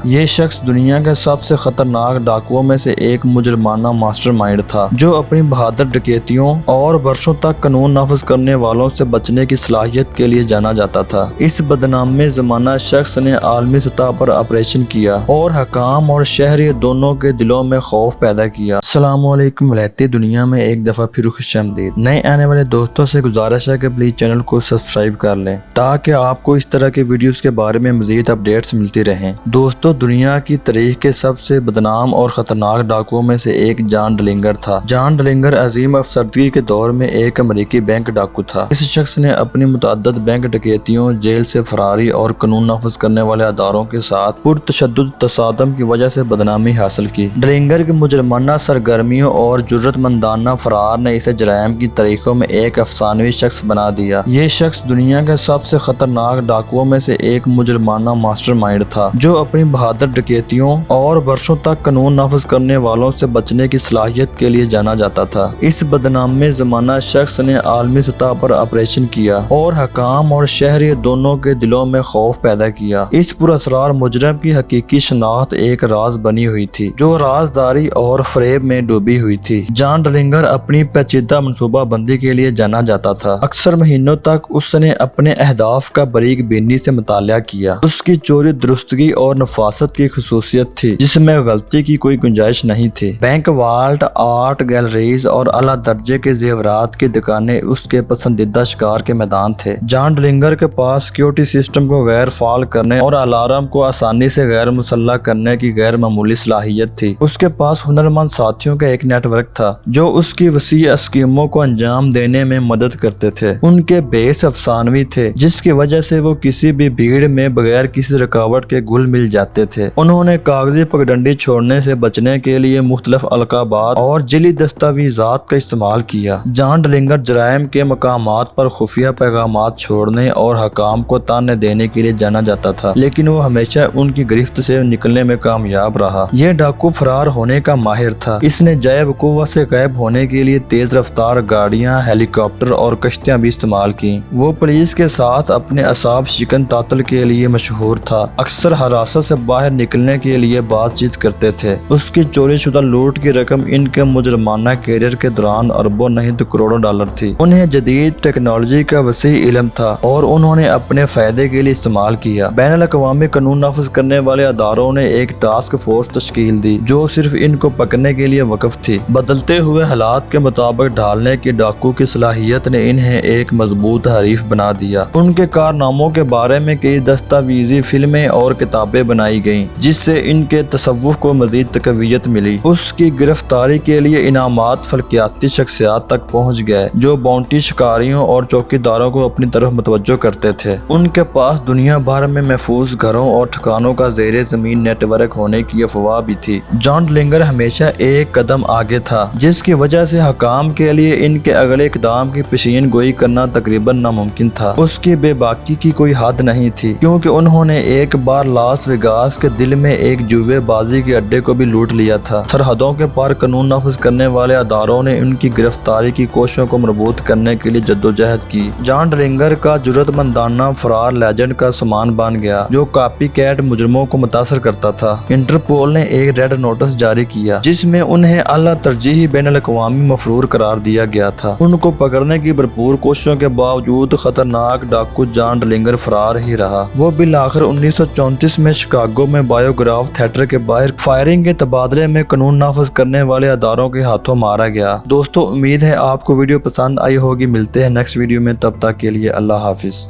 یہ شخص دنیا کے سب سے خطرناک ڈاکوؤں میں سے ایک مجرمانہ ماسٹر مائنڈ تھا، جو اپنی بہادر ڈکیتیوں اور برسوں تک قانون نافذ کرنے والوں سے بچنے کی صلاحیت کے لیے جانا جاتا تھا۔ اس بدنام زمانہ شخص نے عالمی سطح پر آپریشن کیا اور حکام اور شہری دونوں کے دلوں میں خوف پیدا کیا۔ السلام علیکم، ولایتی دنیا میں ایک دفعہ پھر خوش آمدید۔ نئے آنے والے دوستوں سے گزارش ہے کہ پلیز چینل کو سبسکرائب کر لیں تاکہ آپ کو اس طرح کے ویڈیوز کے بارے میں مزید اپڈیٹس ملتی رہیں۔ دوستوں، دنیا کی تاریخ کے سب سے بدنام اور خطرناک ڈاکوؤں میں سے ایک جان ڈلنگر تھا۔ جان ڈلنگر عظیم افسردگی کے دور میں ایک امریکی بینک ڈاکو تھا۔ اس شخص نے اپنی متعدد بینک ڈکیتیوں، جیل سے فراری اور قانون نافذ کرنے والے اداروں کے ساتھ پرتشدد تصادم کی وجہ سے بدنامی حاصل کی۔ ڈلنگر کی مجرمانہ سرگرمیوں اور جرأت مندانہ فرار نے اسے جرائم کی تاریخوں میں ایک افسانوی شخص بنا دیا۔ یہ شخص دنیا کے سب سے خطرناک ڈاکوؤں میں سے ایک مجرمانہ ماسٹر مائنڈ تھا، جو اپنی بہادر ڈکیتیوں اور برسوں تک قانون نافذ کرنے والوں سے بچنے کی صلاحیت کے لیے جانا جاتا تھا۔ اس بدنام زمانہ شخص نے عالمی سطح پر آپریشن کیا اور حکام اور شہری دونوں کے دلوں میں خوف پیدا کیا۔ اس پراسرار مجرم کی حقیقی شناخت ایک راز بنی ہوئی تھی، جو رازداری اور فریب میں ڈوبی ہوئی تھی۔ جان ڈلنگر اپنی پیچیدہ منصوبہ بندی کے لیے جانا جاتا تھا۔ اکثر مہینوں تک اس نے اپنے اہداف کا باریک بینی سے مطالعہ کیا۔ اس کی چوری درستگی اور نفاست کی خصوصیت تھی، جس میں غلطی کی کوئی گنجائش نہیں تھی۔ بینک والٹ، آرٹ گیلریز اور اعلیٰ درجے کے زیورات کی دکانیں اس کے پسندیدہ شکار کے میدان تھے۔ جان ڈلنگر کے پاس سیکیورٹی سسٹم کو غیر فعال کرنے اور الارم کو آسانی سے غیر مسلح کرنے کی غیر معمولی صلاحیت تھی۔ اس کے پاس ہنرمند ساتھیوں کا ایک نیٹ ورک تھا، جو اس کی وسیع اسکیموں کو انجام دینے میں مدد کرتے تھے۔ ان کے بیس افسانوی تھے، جس کی وجہ سے وہ کسی بھی بھیڑ میں بغیر کسی رکاوٹ کے گھل مل جاتے تھے۔ انہوں نے کاغذی پگڈنڈی چھوڑنے سے بچنے کے لیے مختلف القابات اور جعلی دستاویزات کا استعمال کیا۔ جان ڈلنگر جرائم کے مقامات پر خفیہ پیغامات چھوڑنے اور حکام کو تانے دینے کے لیے جانا جاتا تھا، لیکن وہ ہمیشہ ان کی گرفت سے نکلنے میں کامیاب رہا۔ یہ ڈاکو فرار ہونے کا ماہر تھا۔ اس نے جائے وقوع سے غائب ہونے کے لیے تیز رفتار گاڑیاں، ہیلی کاپٹر اور کشتیاں بھی استعمال کی۔ وہ پولیس کے ساتھ اپنے اعصاب شکن تعطل کے لیے مشہور تھا، اکثر حراست سے باہر نکلنے کے لیے بات چیت کرتے تھے۔ اس کی چوری شدہ لوٹ کی رقم ان کے مجرمانہ کیریئر کے دوران اربوں نہیں تو کروڑوں ڈالر تھی۔ انہیں جدید ٹیکنالوجی کا وسیع علم تھا اور انہوں نے اپنے فائدے کے لیے استعمال کیا۔ بین الاقوامی قانون نافذ کرنے والے اداروں نے ایک ٹاسک فورس تشکیل دی، جو صرف ان کو پکڑنے کے لیے وقف تھی۔ بدلتے ہوئے حالات کے مطابق ڈھالنے کی ڈاکو کی صلاحیت نے انہیں ایک مضبوط حریف بنا دیا۔ ان کے کارناموں کے بارے میں کئی دستاویزی فلمیں اور کتابیں بنائی گئیں، جس سے ان کے تصوف کو مزید تقویت ملی۔ اس کی گرفتاری کے لیے انعامات فلکیاتی شخصیات تک پہنچ گئے، جو باؤنٹی شکاریوں اور چوکیداروں کو اپنی طرف متوجہ کرتے تھے۔ ان کے پاس دنیا بھر میں محفوظ گھروں اور ٹھکانوں کا زیر زمین نیٹ ورک ہونے کی افواہ بھی تھی۔ جان ڈلنگر ہمیشہ ایک قدم آگے تھا، جس کی وجہ سے حکام کے لیے ان کے اگلے اقدام کی پیشین گوئی کرنا تقریباً ناممکن تھا۔ اس کی بے باکی کی کوئی حد نہیں تھی، کیونکہ انہوں نے ایک بار لاس ویگاس کے دل میں ایک جوئے بازی کے اڈے کو بھی لوٹ لیا تھا۔ سرحدوں کے پار قانون نافذ کرنے والے اداروں نے ان کی گرفتاری کی کوششوں کو مربوط کرنے کے لیے جدوجہد کی۔ جان ڈلنگر کا جرأت مندانہ فرار لیجنڈ کا سامان بن گیا، جو کاپی کیٹ مجرموں کو متاثر کرتا تھا۔ انٹرپول نے ایک ریڈ نوٹس جاری کیا، جس میں انہیں اعلیٰ ترجیحی بین الاقوامی مفرور قرار دیا گیا تھا۔ ان کو پکڑنے کی بھرپور کوششوں کے باوجود خطرناک ڈاکو جان ڈلنگر فرار ہی رہا۔ وہ بالآخر 1934 میں شکاگو میں بایوگراف تھیٹر کے باہر فائرنگ کے تبادلے میں قانون نافذ کرنے والے اداروں کے ہاتھوں مارا گیا۔ دوستو، امید ہے آپ کو ویڈیو پسند آئی ہوگی۔ ملتے ہیں نیکسٹ ویڈیو میں، تب تک کے لیے اللہ حافظ۔